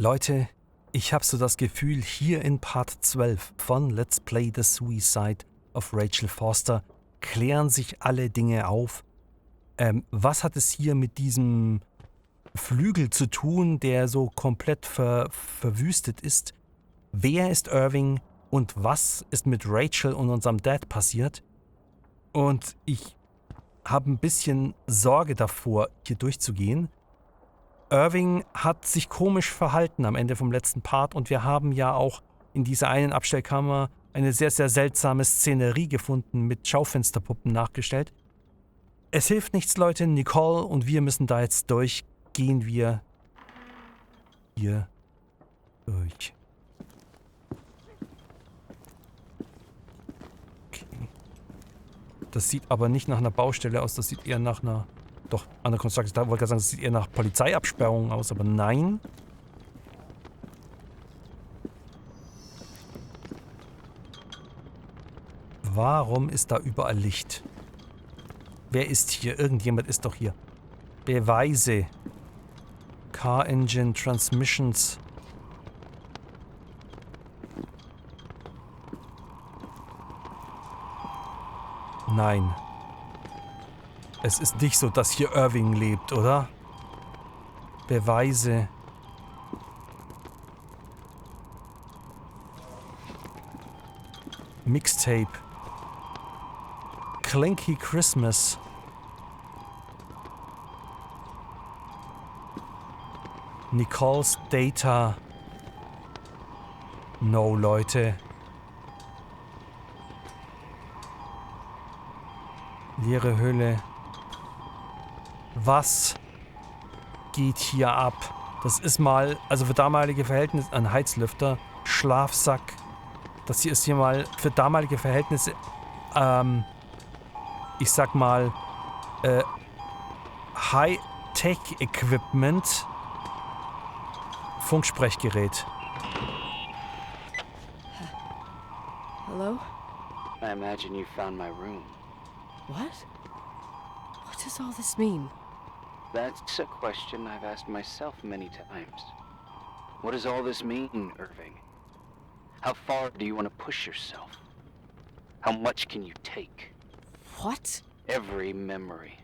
Leute, ich habe so das Gefühl, hier in Part 12 von Let's Play the Suicide of Rachel Foster klären sich alle Dinge auf. Was hat es hier mit diesem Flügel zu tun, der so komplett verwüstet ist? Wer ist Irving und was ist mit Rachel und unserem Dad passiert? Und ich habe ein bisschen Sorge davor, hier durchzugehen. Irving hat sich komisch verhalten am Ende vom letzten Part und wir haben ja auch in dieser einen Abstellkammer eine sehr, sehr seltsame Szenerie gefunden, mit Schaufensterpuppen nachgestellt. Es hilft nichts, Leute. Nicole und wir müssen da jetzt durch. Gehen wir hier durch. Okay. Das sieht aber nicht nach einer Baustelle aus, das sieht eher nach einer... Doch, an der Konstruktion, da wollte ich sagen, das sieht eher nach Polizeiabsperrungen aus, aber nein. Warum ist da überall Licht? Wer ist hier? Irgendjemand ist doch hier. Beweise. Car Engine, Transmissions. Nein. Es ist nicht so, dass hier Irving lebt, oder? Beweise. Mixtape. Clinky Christmas. Nicole's Data. No, Leute. Leere Hülle. Was geht hier ab? Das ist mal, also für damalige Verhältnisse, ein Heizlüfter, Schlafsack. Das hier ist hier mal für damalige Verhältnisse, ich sag mal, High-Tech-Equipment. Funksprechgerät. Hello? I imagine you found my room. What? What does all this mean? That's a question I've asked myself many times. What does all this mean, Irving? How far do you want to push yourself? How much can you take? What? Every memory.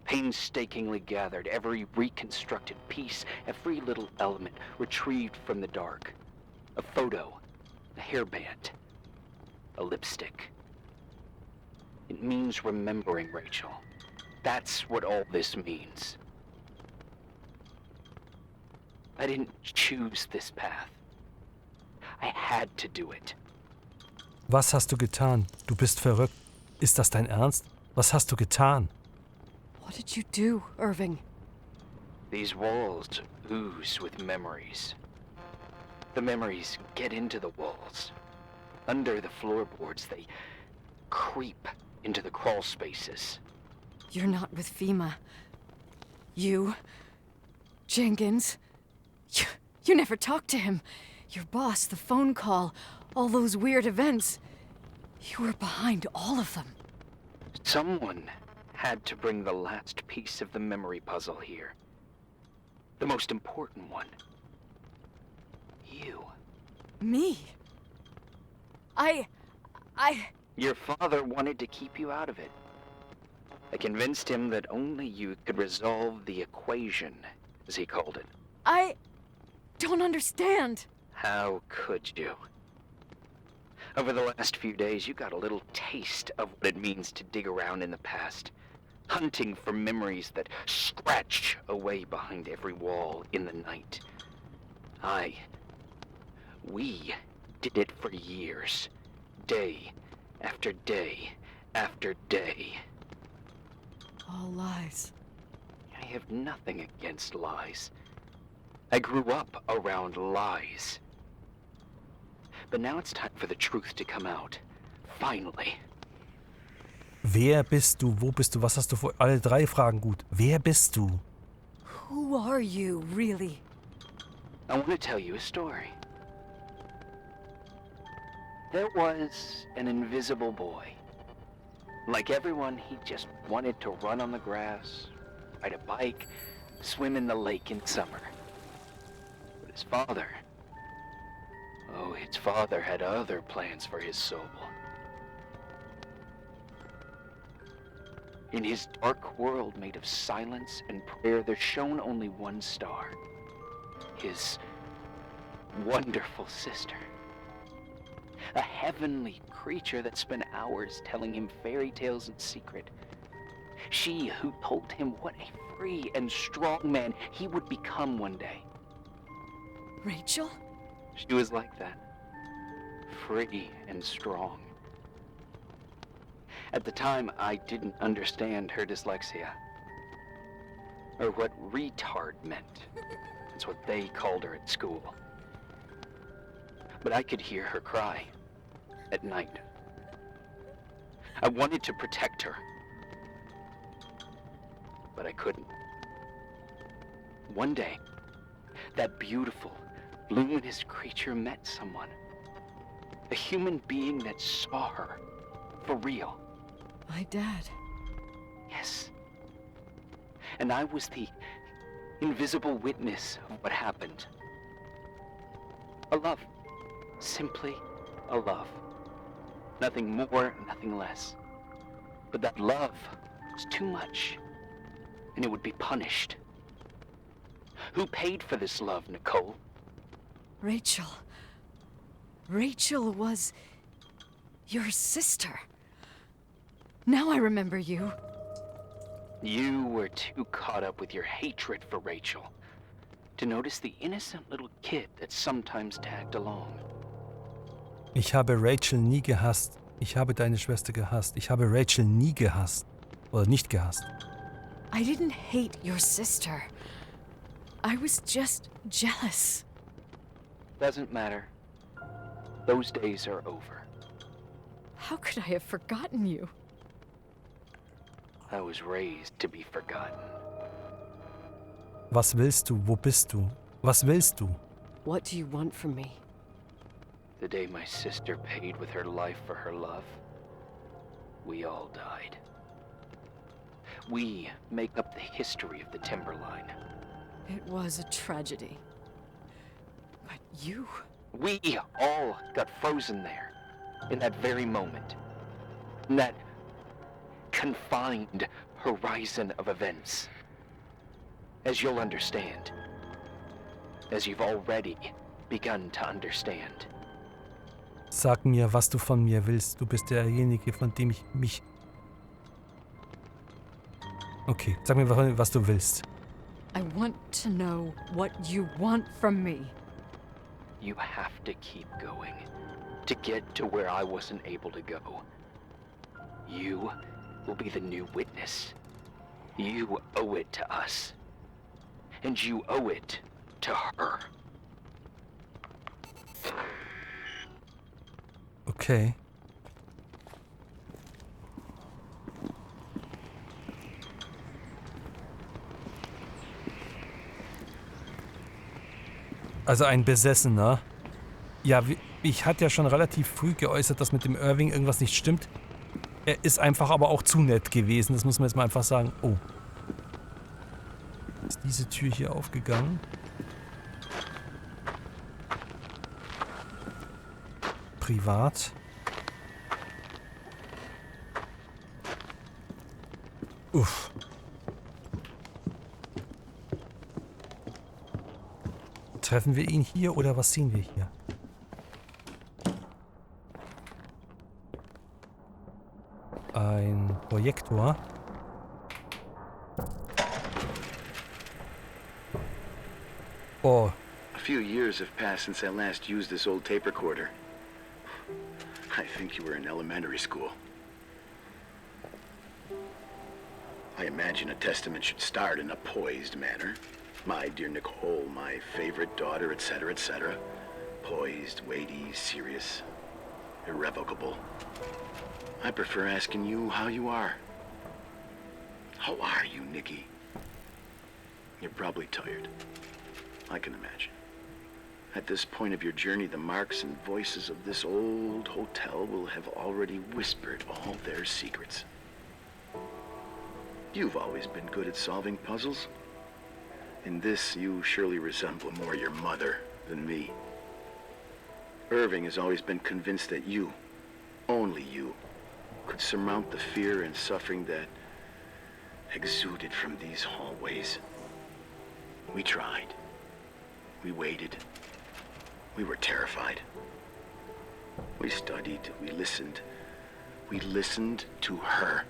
Painstakingly gathered, every reconstructed piece, every little element retrieved from the dark. A photo, a hairband, a lipstick. It means remembering, Rachel. That's what all this means. I didn't choose this path. I had to do it. Was hast du getan? Du bist verrückt. Ist das dein Ernst? Was hast du getan? What did you do, Irving? These walls ooze with memories. The memories get into the walls. Under the floorboards, they creep into the crawl spaces. You're not with FEMA. You... Jenkins... You never talked to him. Your boss, the phone call, all those weird events. You were behind all of them. Someone had to bring the last piece of the memory puzzle here. The most important one. You. Me? I... Your father wanted to keep you out of it. I convinced him that only you could resolve the equation, as he called it. I don't understand. How could you? Over the last few days, you got a little taste of what it means to dig around in the past, hunting for memories that scratch away behind every wall in the night. We did it for years, day after day after day. All lies. I have nothing against lies. I grew up around lies. But now it's time for the truth to come out. Finally. Wer bist du? Wo bist du? Was hast du vor? Alle drei Fragen gut. Wer bist du? Who are you, really? I want to tell you a story. There was an invisible boy. Like everyone, he just wanted to run on the grass, ride a bike, swim in the lake in summer. But as His father. Oh, his father had other plans for his soul. In his dark world made of silence and prayer, there shone only one star. His wonderful sister. A heavenly creature that spent hours telling him fairy tales in secret. She who told him what a free and strong man he would become one day. Rachel? She was like that. Free and strong. At the time, I didn't understand her dyslexia. Or what retard meant. That's what they called her at school. But I could hear her cry at night. I wanted to protect her. But I couldn't. One day, that beautiful, luminous creature met someone. A human being that saw her. For real. My dad. Yes. And I was the invisible witness of what happened. A love. Simply a love. Nothing more, nothing less. But that love was too much, and it would be punished. Who paid for this love, Nicole? Rachel. Rachel was your sister. Now I remember you. You were too caught up with your hatred for Rachel to notice the innocent little kid that sometimes tagged along. Ich habe Rachel nie gehasst. Ich habe deine Schwester gehasst. Ich habe Rachel nie gehasst. Oder nicht gehasst. I didn't hate your sister. I was just jealous. Doesn't matter. Those days are over. How could I have forgotten you? I was raised to be forgotten. Was willst du? Wo bist du? Was willst du? What do you want from me? The day my sister paid with her life for her love, we all died. We make up the history of the Timberline. It was a tragedy. But you... We all got frozen there, in that very moment. In that confined horizon of events. As you'll understand. As you've already begun to understand. Sag mir, was du von mir willst. Du bist derjenige, von dem ich mich... Okay, sag mir, was du willst. I want to know what you want from me. You have to keep going. To get to where I wasn't able to go. You will be the new witness. You owe it to us. And you owe it to her. Okay. Also ein Besessener. Ja, ich hatte ja schon relativ früh geäußert, dass mit dem Irving irgendwas nicht stimmt. Er ist einfach aber auch zu nett gewesen, das muss man jetzt mal einfach sagen. Oh. Ist diese Tür hier aufgegangen? Privat. Uff. Treffen wir ihn hier oder was sehen wir hier? Ein Projektor. Oh. A few years have passed since I last used this old tape recorder. I think you were in elementary school. I imagine a testament should start in a poised manner. My dear Nicole, my favorite daughter, etc., etc. Poised, weighty, serious, irrevocable. I prefer asking you how you are. How are you, Nicky? You're probably tired. I can imagine. At this point of your journey, the marks and voices of this old hotel will have already whispered all their secrets. You've always been good at solving puzzles. In this, you surely resemble more your mother than me. Irving has always been convinced that you, only you, could surmount the fear and suffering that exuded from these hallways. We tried. We waited. We were terrified. We studied. We listened. We listened to her.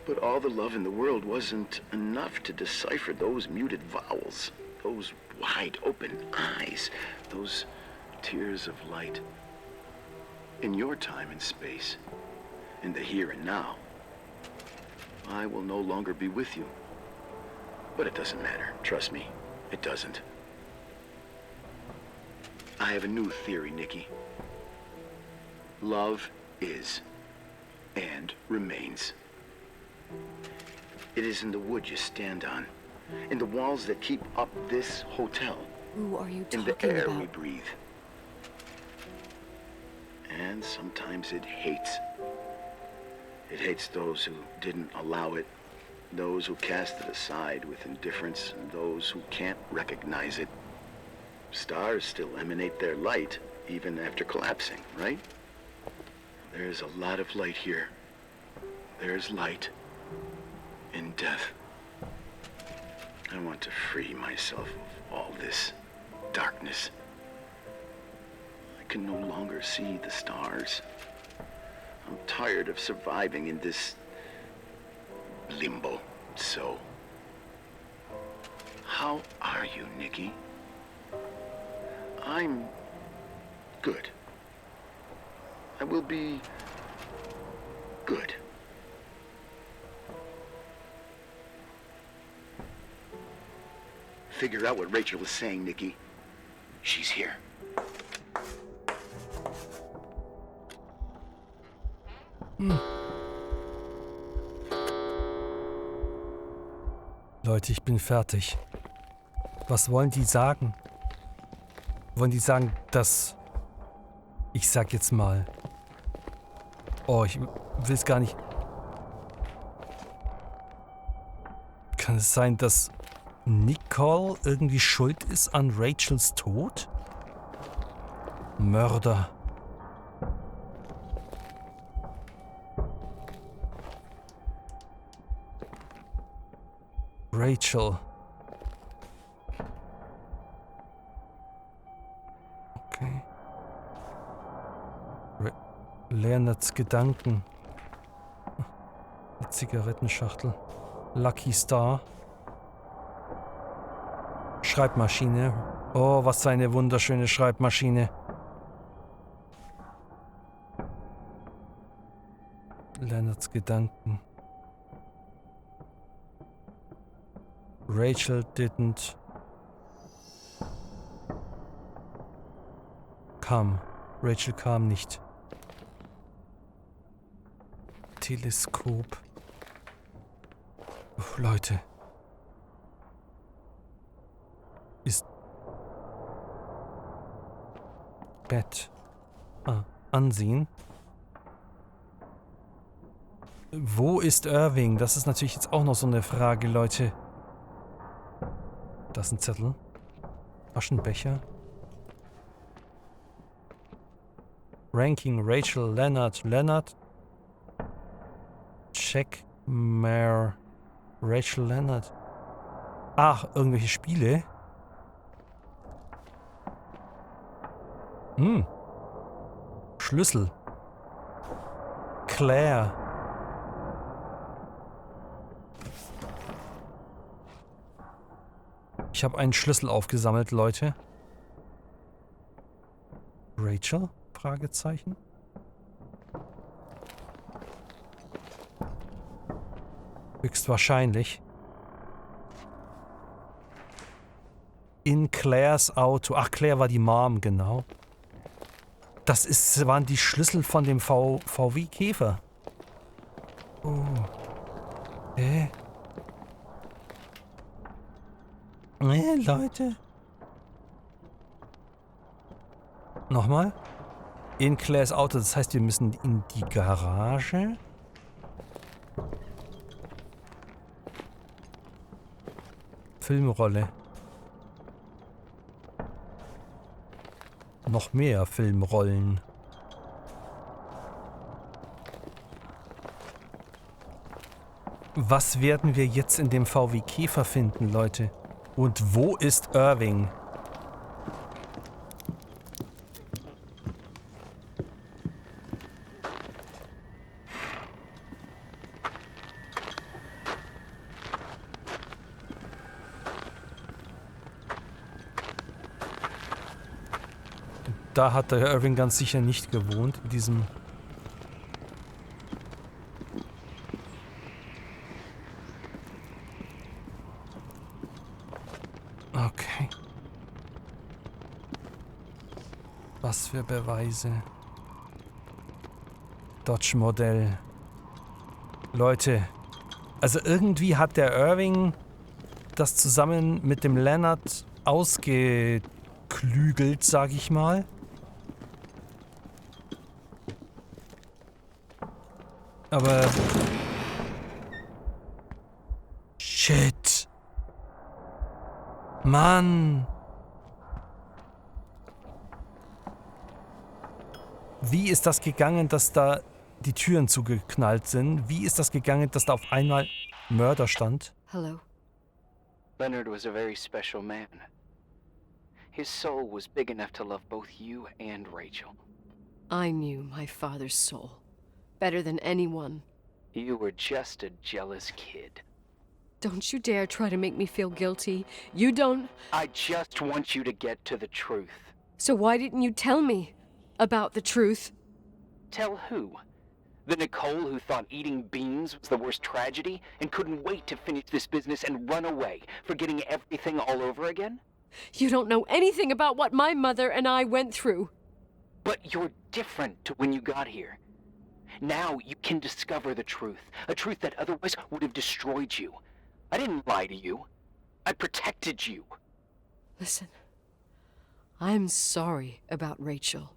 But all the love in the world wasn't enough to decipher those muted vowels, those wide open eyes, those tears of light. In your time and space, in the here and now, I will no longer be with you. But it doesn't matter. Trust me, it doesn't. I have a new theory, Nikki. Love is and remains. It is in the wood you stand on, in the walls that keep up this hotel, Who are you in the talking air we about? breathe. And sometimes it hates. It hates those who didn't allow it, those who cast it aside with indifference, and those who can't recognize it. Stars still emanate their light, even after collapsing, right? There's a lot of light here. There's light in death. I want to free myself of all this darkness. I can no longer see the stars. I'm tired of surviving in this limbo. So, how are you, Nikki? I'm good. I will be good. Figure out what Rachel was saying, Nikki. She's here. Leute, ich bin fertig. Was wollen die sagen? Wollen die sagen, dass... Ich sag jetzt mal... Oh, ich will es gar nicht... Kann es sein, dass Nicole irgendwie schuld ist an Rachels Tod? Mörder. Rachel. Okay. Leonards Gedanken. Die Zigarettenschachtel. Lucky Star. Schreibmaschine. Oh, was für eine wunderschöne Schreibmaschine. Leonards Gedanken. Rachel didn't come. Rachel kam nicht. Teleskop. Uff, Leute. Ist Bett. Ansehen. Wo ist Irving? Das ist natürlich jetzt auch noch so eine Frage, Leute. Das ist ein Zettel. Aschenbecher. Ranking, Rachel, Leonard. Check, Mare, Rachel, Leonard. Ach, irgendwelche Spiele. Schlüssel. Claire. Ich habe einen Schlüssel aufgesammelt, Leute. Rachel? Fragezeichen. Höchstwahrscheinlich. In Claires Auto. Ach, Claire war die Mom, genau. Das waren die Schlüssel von dem VW Käfer. Oh. Leute. Nochmal. In Claires Auto. Das heißt, wir müssen in die Garage. Filmrolle. Noch mehr Filmrollen. Was werden wir jetzt in dem VW Käfer finden, Leute? Und wo ist Irving? Da hat der Irving ganz sicher nicht gewohnt, in diesem... Okay. Was für Beweise. Dodge-Modell. Leute, also irgendwie hat der Irving das zusammen mit dem Leonard ausgeklügelt, sag ich mal. Aber... Shit. Mann. Wie ist das gegangen, dass da die Türen zugeknallt sind? Wie ist das gegangen, dass da auf einmal Mörder stand? Hello. Leonard was a very special man. His soul was big enough to love both you and Rachel. I knew my father's soul better than anyone. You were just a jealous kid. Don't you dare try to make me feel guilty. You don't... I just want you to get to the truth. So why didn't you tell me about the truth? Tell who? The Nicole who thought eating beans was the worst tragedy and couldn't wait to finish this business and run away, forgetting everything all over again? You don't know anything about what my mother and I went through. But you're different to when you got here. Now you can discover the truth, a truth that otherwise would have destroyed you. I didn't lie to you. I protected you. Listen, I'm sorry about Rachel.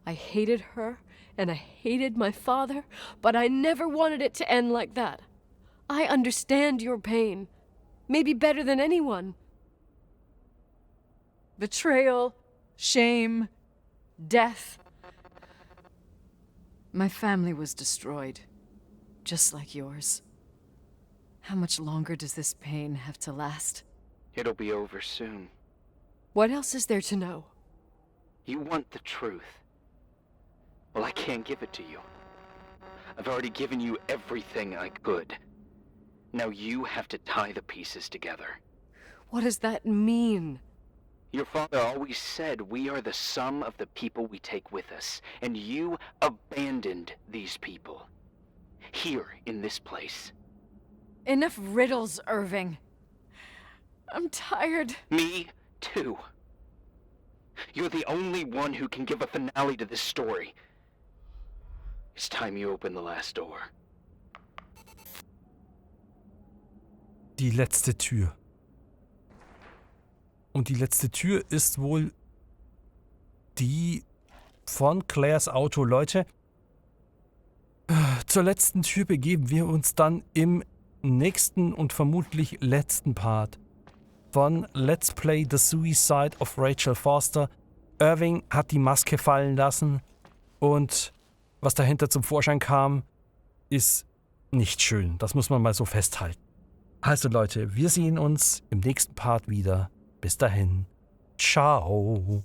I hated her, and I hated my father, but I never wanted it to end like that. I understand your pain, maybe better than anyone. Betrayal, shame, death. My family was destroyed, just like yours. How much longer does this pain have to last? It'll be over soon. What else is there to know? You want the truth. Well, I can't give it to you. I've already given you everything I could. Now you have to tie the pieces together. What does that mean? Your father always said we are the sum of the people we take with us, and you abandoned these people. Here, in this place. Enough riddles, Irving. I'm tired. Me, too. You're the only one who can give a finale to this story. It's time you open the last door. Die letzte Tür. Und die letzte Tür ist wohl die von Claires Auto. Leute, zur letzten Tür begeben wir uns dann im nächsten und vermutlich letzten Part von Let's Play The Suicide of Rachel Foster. Irving hat die Maske fallen lassen und was dahinter zum Vorschein kam, ist nicht schön. Das muss man mal so festhalten. Also Leute, wir sehen uns im nächsten Part wieder. Bis dahin. Ciao.